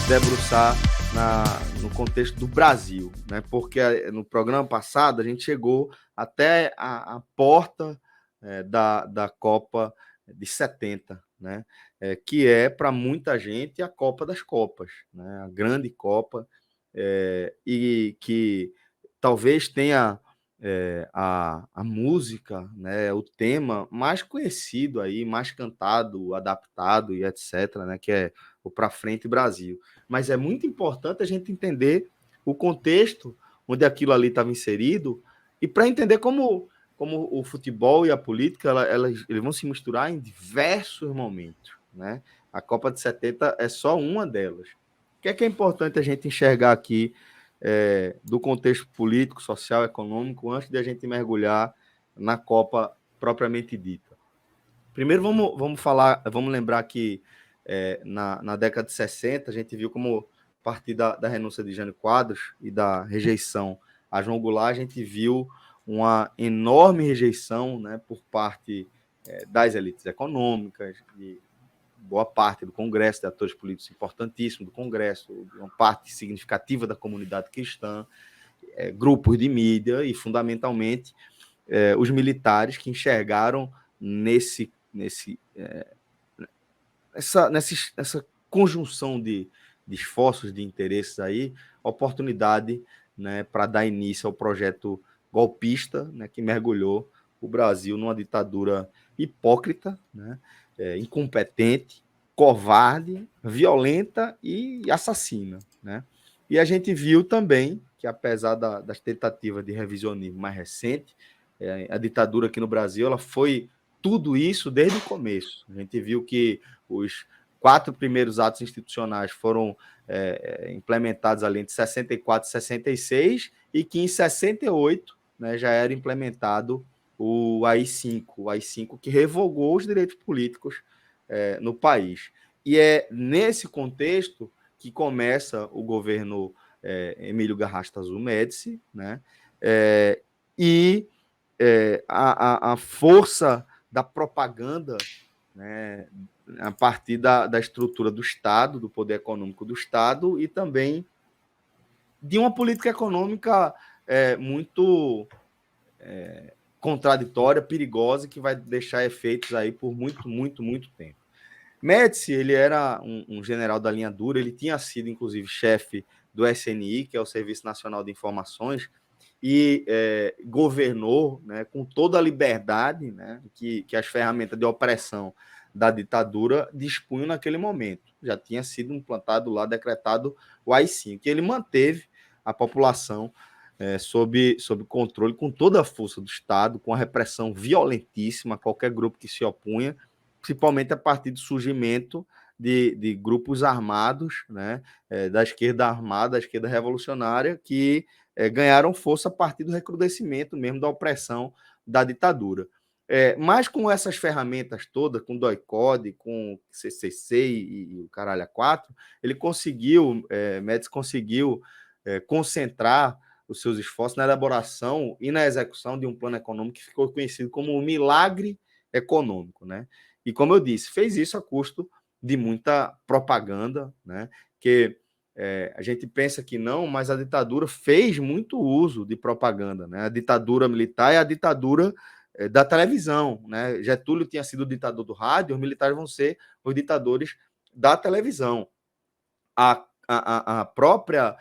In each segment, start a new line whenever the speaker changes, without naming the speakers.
debruçar no contexto do Brasil, né? Porque no programa passado a gente chegou até a porta da Copa de 70, né? Que é, para muita gente, a Copa das Copas, né? A grande Copa, e que talvez tenha a música, né, o tema mais conhecido aí, mais cantado, adaptado e etc., né, que é o Pra Frente Brasil. Mas é muito importante a gente entender o contexto onde aquilo ali estava inserido e para entender como o futebol e a política eles vão se misturar em diversos momentos, né? A Copa de 70 é só uma delas. O que é importante a gente enxergar aqui do contexto político, social, econômico, antes de a gente mergulhar na Copa propriamente dita? Primeiro, vamos lembrar que na década de 60, a gente viu como, a partir da renúncia de Jânio Quadros e da rejeição a João Goulart, a gente viu uma enorme rejeição, né, por parte das elites econômicas, de boa parte do Congresso, de atores políticos importantíssimos do Congresso, uma parte significativa da comunidade cristã, grupos de mídia e, fundamentalmente, os militares que enxergaram nessa conjunção de esforços, de interesses aí, oportunidade, né, para dar início ao projeto golpista, né, que mergulhou o Brasil numa ditadura hipócrita, né, incompetente, covarde, violenta e assassina, né? E a gente viu também que, apesar das tentativas de revisionismo mais recente, a ditadura aqui no Brasil ela foi tudo isso desde o começo. A gente viu que os 4 primeiros atos institucionais foram implementados ali entre 64 e 66, e que em 68, né, já era implementado o AI-5 que revogou os direitos políticos no país. E é nesse contexto que começa o governo Emílio Garrastazu Médici, né, e a força da propaganda, né, a partir da estrutura do Estado, do poder econômico do Estado, e também de uma política econômica muito contraditória, perigosa, que vai deixar efeitos aí por muito, muito, muito tempo. Médici, ele era um general da linha dura, ele tinha sido, inclusive, chefe do SNI, que é o Serviço Nacional de Informações, e governou, né, com toda a liberdade, né, que as ferramentas de opressão da ditadura dispunham naquele momento. Já tinha sido implantado lá, decretado o AI-5, que ele manteve a população sob controle, com toda a força do Estado, com a repressão violentíssima a qualquer grupo que se opunha, principalmente a partir do surgimento de grupos armados, né, da esquerda armada, da esquerda revolucionária, que ganharam força a partir do recrudescimento mesmo da opressão da ditadura. Mas com essas ferramentas todas, com o DOI-CODE, com o CCC e o caralho a 4, ele conseguiu, Médici conseguiu concentrar os seus esforços na elaboração e na execução de um plano econômico que ficou conhecido como o milagre econômico, né? E, como eu disse, fez isso a custo de muita propaganda, né? Que a gente pensa que não, mas a ditadura fez muito uso de propaganda, né? A ditadura militar é a ditadura da televisão, né? Getúlio tinha sido o ditador do rádio, os militares vão ser os ditadores da televisão. A própria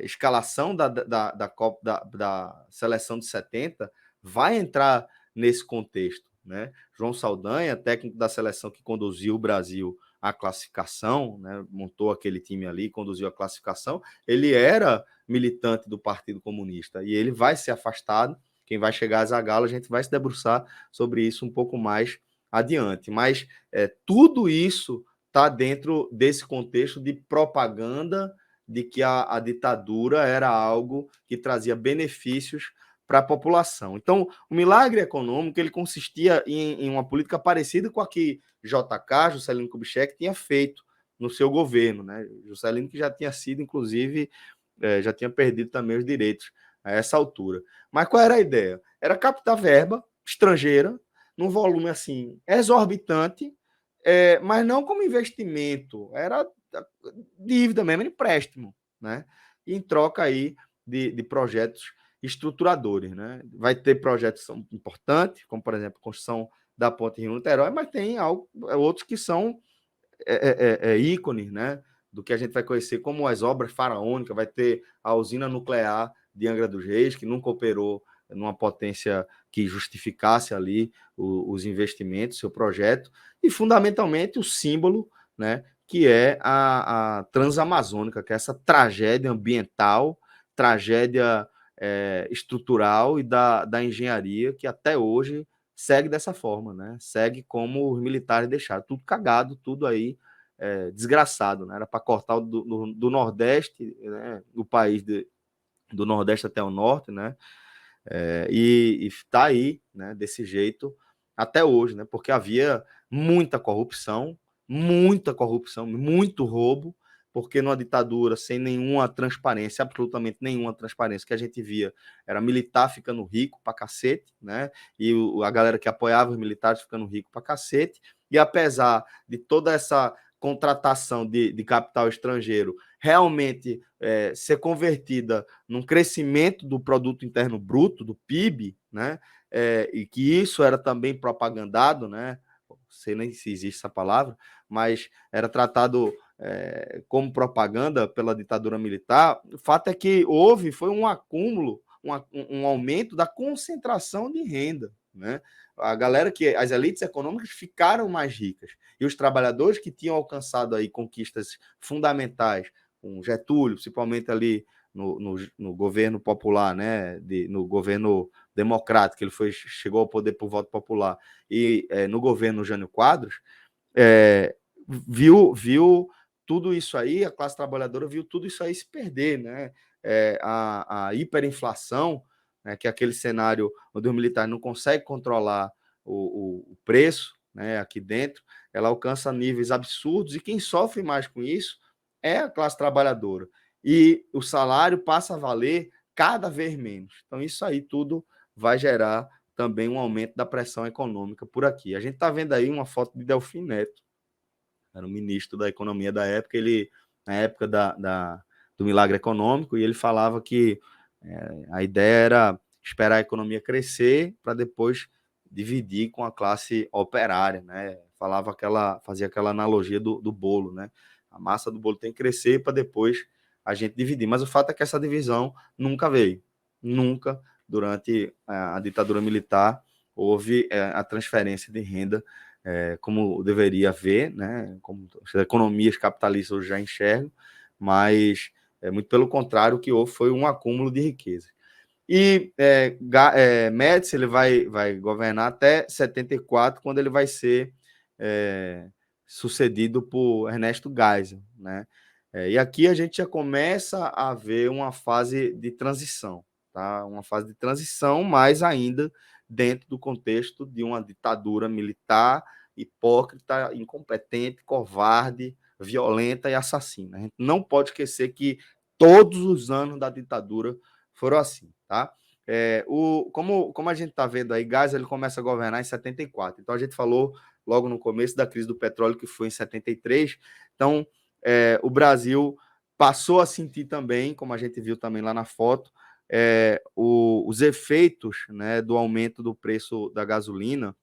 escalação da seleção de 70 vai entrar nesse contexto, né? João Saldanha, técnico da seleção que conduziu o Brasil à classificação, né? Montou aquele time ali, conduziu a classificação, ele era militante do Partido Comunista e ele vai ser afastado. Quem vai chegar a Zagallo, a gente vai se debruçar sobre isso um pouco mais adiante. Mas tudo isso está dentro desse contexto de propaganda de que a ditadura era algo que trazia benefícios para a população. Então, o milagre econômico ele consistia em uma política parecida com a que JK, Juscelino Kubitschek, tinha feito no seu governo, né? Juscelino, que já tinha sido, inclusive, já tinha perdido também os direitos a essa altura. Mas qual era a ideia? Era captar verba estrangeira num volume assim exorbitante, mas não como investimento, era dívida mesmo, empréstimo, né? E em troca aí de projetos estruturadores, né? Vai ter projetos que são importantes, como, por exemplo, a construção da ponte Rio-Niterói, mas tem outros que são ícones, né? Do que a gente vai conhecer como as obras faraônicas. Vai ter a usina nuclear de Angra dos Reis, que nunca operou numa potência que justificasse ali os investimentos, seu projeto, e fundamentalmente o símbolo, né, que é a Transamazônica, que é essa tragédia ambiental, tragédia estrutural e da engenharia, que até hoje segue dessa forma, né? Segue como os militares deixaram, tudo cagado, tudo aí desgraçado, né? Era para cortar do Nordeste, né? Do país do Nordeste até o Norte, né? E está aí, né? Desse jeito até hoje, né? Porque havia muita corrupção, muito roubo, porque numa ditadura sem nenhuma transparência, absolutamente nenhuma transparência, que a gente via era militar ficando rico pra cacete, né? E a galera que apoiava os militares ficando rico pra cacete. E apesar de toda essa contratação de capital estrangeiro realmente ser convertida num crescimento do produto interno bruto, do PIB, né? E que isso era também propagandado, né? Não sei nem se existe essa palavra, mas era tratado como propaganda pela ditadura militar. O fato é que foi um acúmulo, um aumento da concentração de renda, né? A galera as elites econômicas ficaram mais ricas e os trabalhadores que tinham alcançado aí conquistas fundamentais, com Getúlio, principalmente ali no governo popular, né? No governo democrático, ele chegou ao poder por voto popular, e no governo Jânio Quadros, viu tudo isso aí, a classe trabalhadora viu tudo isso aí se perder, né? A hiperinflação, né, que é aquele cenário onde o militar não consegue controlar o preço, né, aqui dentro, ela alcança níveis absurdos, e quem sofre mais com isso é a classe trabalhadora. E o salário passa a valer cada vez menos. Então, isso aí tudo vai gerar também um aumento da pressão econômica por aqui. A gente está vendo aí uma foto de Delfim Neto, era o ministro da Economia da época, ele, na época do milagre econômico, e ele falava que a ideia era esperar a economia crescer para depois dividir com a classe operária, né? Fazia aquela analogia do bolo, né? A massa do bolo tem que crescer para depois a gente dividir. Mas o fato é que essa divisão nunca veio. Nunca, durante a ditadura militar, houve a transferência de renda como deveria haver, né? Como as economias capitalistas hoje já enxergam, mas muito pelo contrário, o que houve foi um acúmulo de riqueza. E Médici ele vai governar até 74, quando ele vai ser sucedido por Ernesto Geisel, né? E aqui a gente já começa a ver uma fase de transição, tá? Uma fase de transição, mas ainda dentro do contexto de uma ditadura militar hipócrita, incompetente, covarde, violenta e assassina. A gente não pode esquecer que todos os anos da ditadura foram assim, tá? Como a gente está vendo aí, Geisel ele começa a governar em 74. Então a gente falou logo no começo da crise do petróleo, que foi em 73. Então o Brasil passou a sentir também, como a gente viu também lá na foto, os efeitos, né, do aumento do preço da gasolina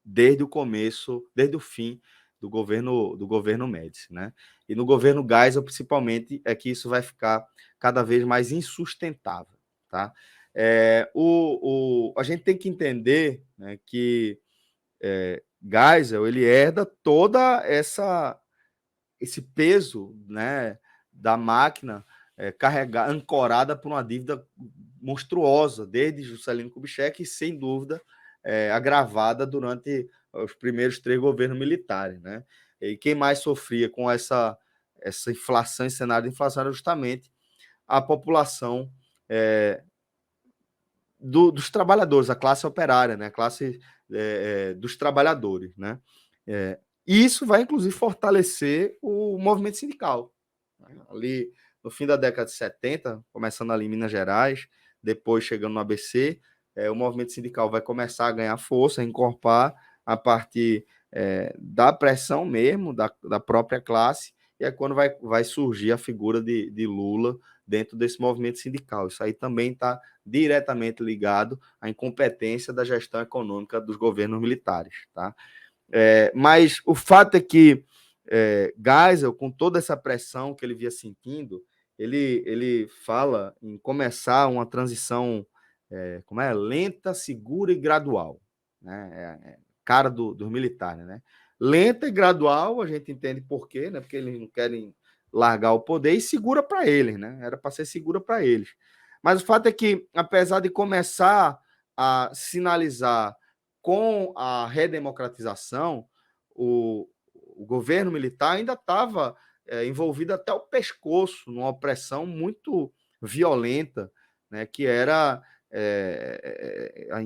desde o começo, desde o fim do governo Médici, né? E no governo Geisel, principalmente, é que isso vai ficar cada vez mais insustentável, tá? A gente tem que entender, né, que Geisel ele herda toda esse peso, né, da máquina ancorada por uma dívida monstruosa, desde Juscelino Kubitschek, e sem dúvida agravada durante os primeiros 3 governos militares, né? E quem mais sofria com essa inflação, esse cenário de inflação, era justamente a população dos trabalhadores, a classe operária, né? A classe dos trabalhadores, né? E isso vai, inclusive, fortalecer o movimento sindical. Ali no fim da década de 70, começando ali em Minas Gerais, depois chegando no ABC, o movimento sindical vai começar a ganhar força, a encorpar a partir da pressão mesmo, da própria classe, e é quando vai surgir a figura de Lula dentro desse movimento sindical. Isso aí também está diretamente ligado à incompetência da gestão econômica dos governos militares. Tá? Mas o fato é que Geisel, com toda essa pressão que ele via sentindo, ele fala em começar uma transição lenta, segura e gradual. Né? Cara dos militares, né? Lenta e gradual, a gente entende por quê, né? Porque eles não querem largar o poder, e segura para eles, né? Era para ser segura para eles. Mas o fato é que, apesar de começar a sinalizar com a redemocratização, o governo militar ainda estava envolvido até o pescoço numa opressão muito violenta, né? Que era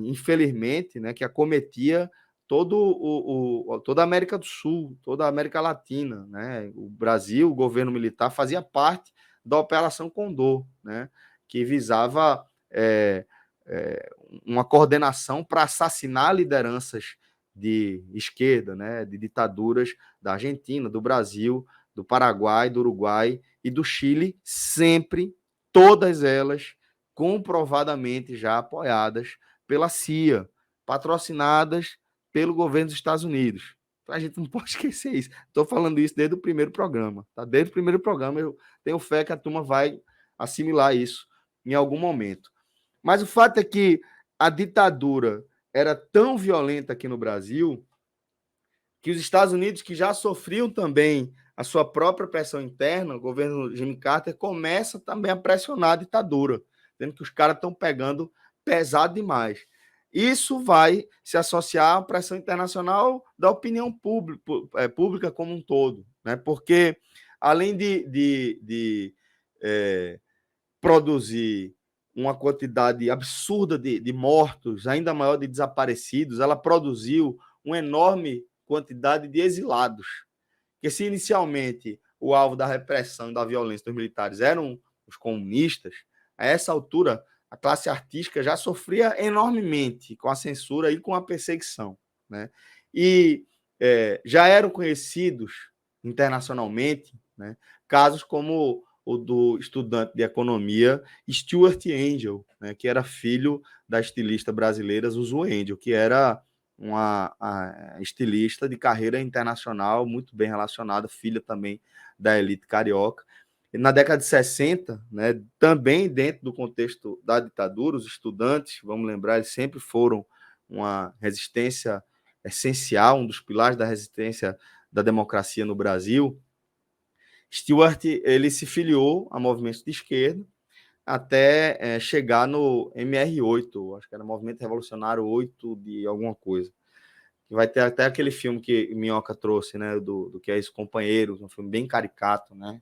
infelizmente, né, que acometia toda a América do Sul, toda a América Latina. Né? O Brasil, o governo militar, fazia parte da Operação Condor, né, que visava uma coordenação para assassinar lideranças de esquerda, né, de ditaduras da Argentina, do Brasil, do Paraguai, do Uruguai e do Chile, sempre, todas elas comprovadamente já apoiadas pela CIA, patrocinadas pelo governo dos Estados Unidos. A gente não pode esquecer isso. Estou falando isso desde o primeiro programa. Tá? Desde o primeiro programa eu tenho fé que a turma vai assimilar isso em algum momento. Mas o fato é que a ditadura era tão violenta aqui no Brasil que os Estados Unidos, que já sofriam também a sua própria pressão interna, o governo Jimmy Carter começa também a pressionar a ditadura, vendo que os caras estão pegando pesado demais. Isso vai se associar à pressão internacional da opinião pública como um todo, né? Porque além de produzir uma quantidade absurda de mortos, ainda maior de desaparecidos, ela produziu uma enorme quantidade de exilados. Porque se inicialmente o alvo da repressão e da violência dos militares eram os comunistas, a essa altura a classe artística já sofria enormemente com a censura e com a perseguição. Né? E já eram conhecidos internacionalmente, né, casos como o do estudante de economia Stuart Angel, né, que era filho da estilista brasileira Zuzu Angel, que era uma estilista de carreira internacional, muito bem relacionada, filha também da elite carioca. E na década de 60, né, também dentro do contexto da ditadura, os estudantes, vamos lembrar, eles sempre foram uma resistência essencial, um dos pilares da resistência da democracia no Brasil. Stuart ele se filiou a movimentos de esquerda até chegar no MR8, acho que era Movimento Revolucionário 8 de alguma coisa. Vai ter até aquele filme que Minhoca trouxe, né, do que é isso, Companheiros, um filme bem caricato, né?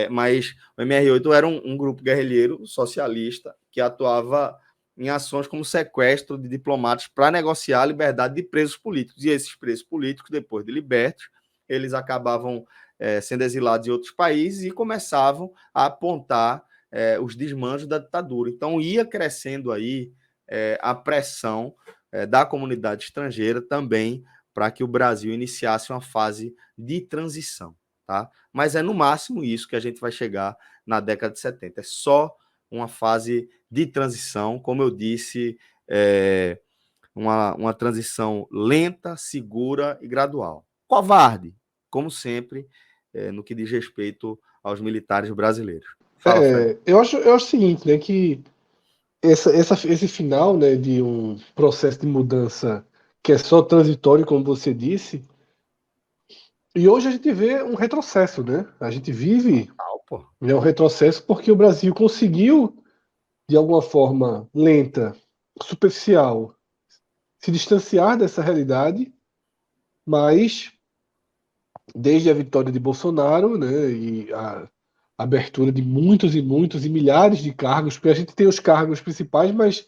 Mas o MR8 era um grupo guerrilheiro socialista que atuava em ações como sequestro de diplomatas para negociar a liberdade de presos políticos. E esses presos políticos, depois de libertos, eles acabavam sendo exilados em outros países e começavam a apontar os desmandos da ditadura. Então, ia crescendo aí a pressão da comunidade estrangeira também para que o Brasil iniciasse uma fase de transição. Tá? Mas é no máximo isso que a gente vai chegar na década de 70. É só uma fase de transição, como eu disse, uma transição lenta, segura e gradual. Covarde, como sempre, no que diz respeito aos militares brasileiros. Fala, Fred.
Eu acho o seguinte, né, que esse final, né, de um processo de mudança que é só transitório, como você disse, e hoje a gente vê um retrocesso, né? A gente vive,
Pô.
né, um retrocesso porque o Brasil conseguiu, de alguma forma lenta, superficial, se distanciar dessa realidade, mas desde a vitória de Bolsonaro, né, e a abertura de muitos e muitos e milhares de cargos, porque a gente tem os cargos principais, mas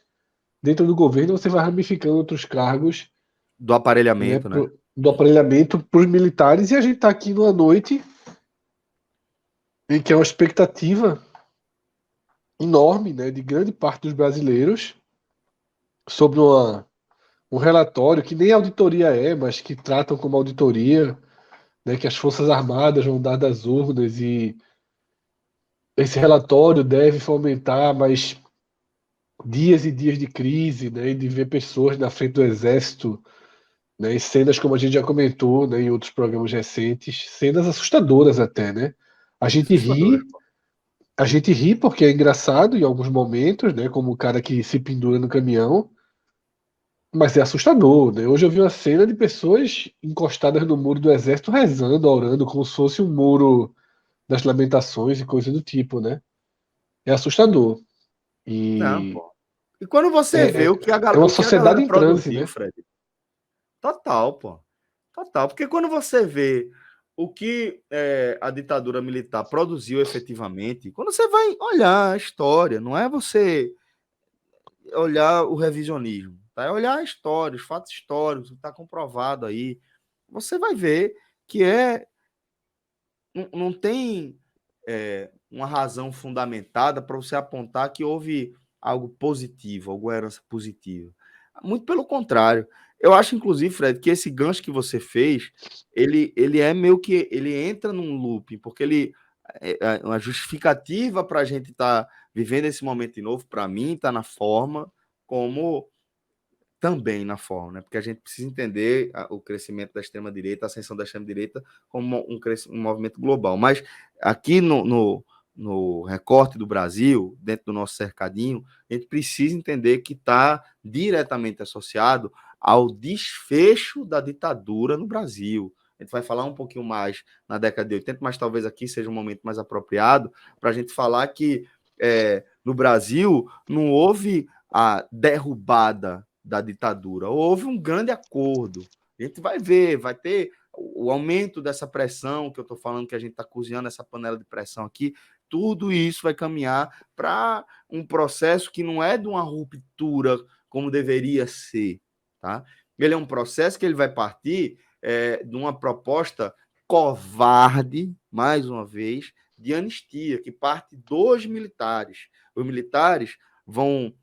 dentro do governo você vai ramificando outros cargos,
Do
né,
aparelhamento, né?
do aparelhamento para os militares, e a gente está aqui numa noite em que é uma expectativa enorme, né, de grande parte dos brasileiros sobre um relatório que nem auditoria é, mas que tratam como auditoria, né, que as Forças Armadas vão dar das urnas e esse relatório deve fomentar mais dias e dias de crise, né, e de ver pessoas na frente do exército, né, e cenas como a gente já comentou, né, em outros programas recentes, cenas assustadoras até, né? A gente
Assustador.
ri, a gente ri porque é engraçado em alguns momentos, né, como o cara que se pendura no caminhão, mas é assustador, né? Hoje eu vi uma cena de pessoas encostadas no muro do exército rezando, orando, como se fosse um muro das lamentações e coisa do tipo, né? É assustador.
Não,
E
pô. E quando você
é,
vê
é, é uma
o que a galera
sociedade em transe,
produziu,
né?
Fred, total, pô. Total. Porque quando você vê o que a ditadura militar produziu efetivamente, quando você vai olhar a história, não é você olhar o revisionismo, tá? É olhar a história, os fatos históricos, está comprovado aí. Você vai ver que não tem uma razão fundamentada para você apontar que houve algo positivo, alguma herança positiva. Muito pelo contrário. Eu acho, inclusive, Fred, que esse gancho que você fez, ele é meio que ele entra num loop, porque ele é uma justificativa para a gente estar vivendo esse momento de novo, para mim, está na forma, como também na forma, né? Porque a gente precisa entender o crescimento da extrema-direita, a ascensão da extrema-direita como um movimento global. Mas aqui no recorte do Brasil, dentro do nosso cercadinho, a gente precisa entender que está diretamente associado ao desfecho da ditadura no Brasil. A gente vai falar um pouquinho mais na década de 80, mas talvez aqui seja um momento mais apropriado para a gente falar que no Brasil não houve a derrubada da ditadura. Houve um grande acordo. A gente vai ver, vai ter o aumento dessa pressão que eu estou falando, que a gente está cozinhando essa panela de pressão aqui. Tudo isso vai caminhar para um processo que não é de uma ruptura como deveria ser. Tá? Ele é um processo que ele vai partir de uma proposta covarde, mais uma vez, de anistia, que parte dos militares. Os militares vão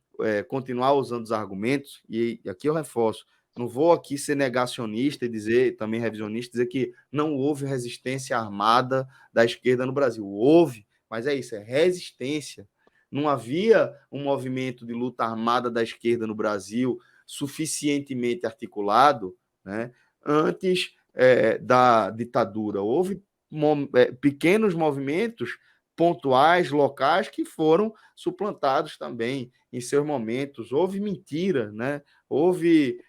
continuar usando os argumentos, e aqui eu reforço, não vou aqui ser negacionista e dizer, também revisionista, dizer que não houve resistência armada da esquerda no Brasil. Houve, mas é isso, é resistência. Não havia um movimento de luta armada da esquerda no Brasil suficientemente articulado, né, antes da ditadura. Houve pequenos movimentos pontuais, locais, que foram suplantados também em seus momentos. Houve mentira, né? Houve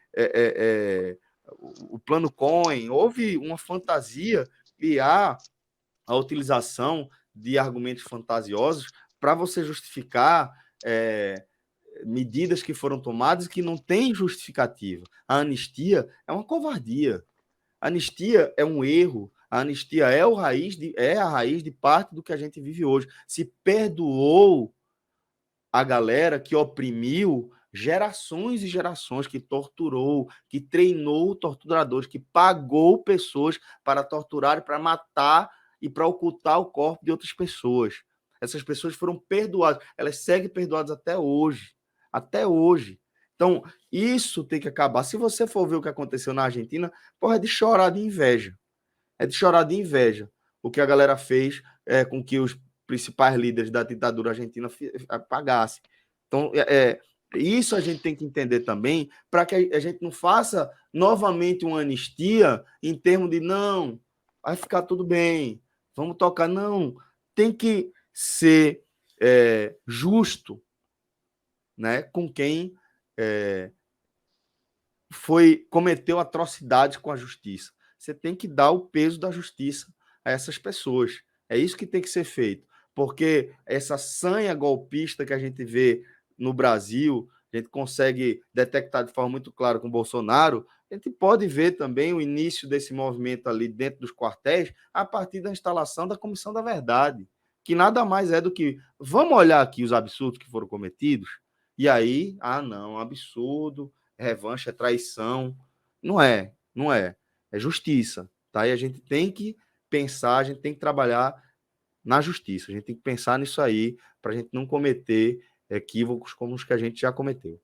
o plano Cohen, houve uma fantasia e há a utilização de argumentos fantasiosos para você justificar medidas que foram tomadas que não têm justificativa. A anistia é uma covardia. A anistia é um erro. A anistia é a raiz de parte do que a gente vive hoje. Se perdoou a galera que oprimiu gerações e gerações, que torturou, que treinou torturadores, que pagou pessoas para torturar, para matar e para ocultar o corpo de outras pessoas. Essas pessoas foram perdoadas, elas seguem perdoadas até hoje. Até hoje. Então, isso tem que acabar. Se você for ver o que aconteceu na Argentina, porra, é de chorar de inveja. É de chorar de inveja o que a galera fez com que os principais líderes da ditadura argentina pagassem. Então, isso a gente tem que entender também, para que a gente não faça novamente uma anistia em termos de não, vai ficar tudo bem, vamos tocar. Não, tem que ser justo, né, com quem cometeu atrocidades com a justiça. Você tem que dar o peso da justiça a essas pessoas. É isso que tem que ser feito. Porque essa sanha golpista que a gente vê no Brasil, a gente consegue detectar de forma muito clara com o Bolsonaro, a gente pode ver também o início desse movimento ali dentro dos quartéis a partir da instalação da Comissão da Verdade, que nada mais é do que vamos olhar aqui os absurdos que foram cometidos, e aí, não, absurdo, revanche é traição. Não é, não é. É justiça, tá? E a gente tem que pensar, a gente tem que trabalhar na justiça. A gente tem que pensar nisso aí para a gente não cometer equívocos como os que a gente já cometeu.